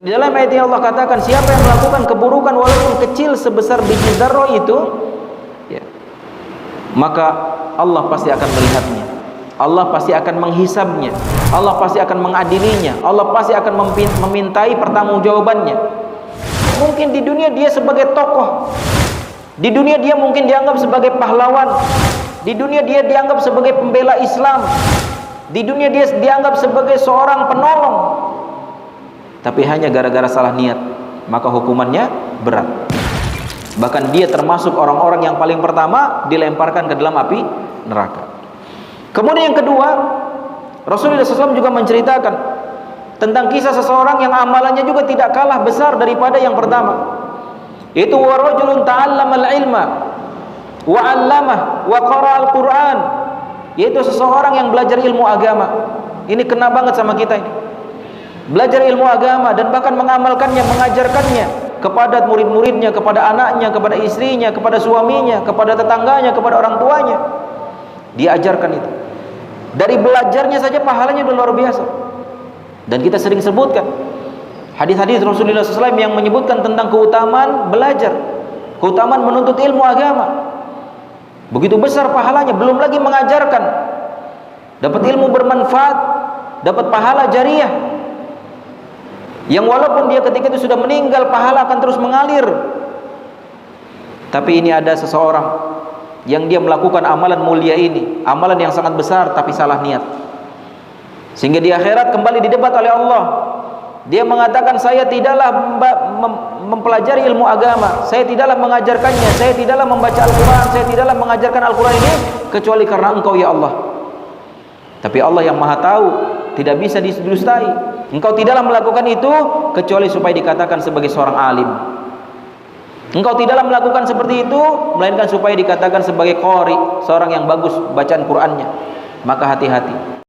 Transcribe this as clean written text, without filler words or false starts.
Di dalam ayat ini Allah katakan, siapa yang melakukan keburukan walaupun kecil sebesar biji zarrah itu, ya, maka Allah pasti akan melihatnya. Allah pasti akan menghisabnya. Allah pasti akan mengadilinya. Allah pasti akan memintai pertanggungjawabannya. Mungkin di dunia dia sebagai tokoh, di dunia dia mungkin dianggap sebagai pahlawan, di dunia dia dianggap sebagai pembela Islam, di dunia dia dianggap sebagai seorang penolong. Tapi hanya gara-gara salah niat, maka hukumannya berat. Bahkan dia termasuk orang-orang yang paling pertama dilemparkan ke dalam api neraka. Kemudian yang kedua, Rasulullah SAW juga menceritakan tentang kisah seseorang yang amalannya juga tidak kalah besar daripada yang pertama. Itu warajulun ta'allamal ilma wa 'allamah wa qara'al Qur'an. Yaitu seseorang yang belajar ilmu agama. Ini kena banget sama kita ini. Belajar ilmu agama dan bahkan mengamalkannya, mengajarkannya kepada murid-muridnya, kepada anaknya, kepada istrinya, kepada suaminya, kepada tetangganya, kepada orang tuanya. Diajarkan itu. Dari belajarnya saja pahalanya sudah luar biasa. Dan kita sering sebutkan hadis-hadis Rasulullah SAW yang menyebutkan tentang keutamaan belajar, keutamaan menuntut ilmu agama. Begitu besar pahalanya, belum lagi mengajarkan. Dapat ilmu bermanfaat, dapat pahala jariah. Yang walaupun dia ketika itu sudah meninggal, pahala akan terus mengalir. Tapi ini ada seseorang yang dia melakukan amalan mulia ini, amalan yang sangat besar tapi salah niat, sehingga di akhirat kembali didebat oleh Allah. Dia mengatakan, saya tidaklah mempelajari ilmu agama, saya tidaklah mengajarkannya, saya tidaklah membaca Al-Quran, saya tidaklah mengajarkan Al-Quran ini kecuali karena Engkau ya Allah. Tapi Allah yang maha tahu, tidak bisa didustai. Engkau tidaklah melakukan itu kecuali supaya dikatakan sebagai seorang alim. Engkau tidaklah melakukan seperti itu melainkan supaya dikatakan sebagai qari, seorang yang bagus bacaan Qur'annya. Maka hati-hati.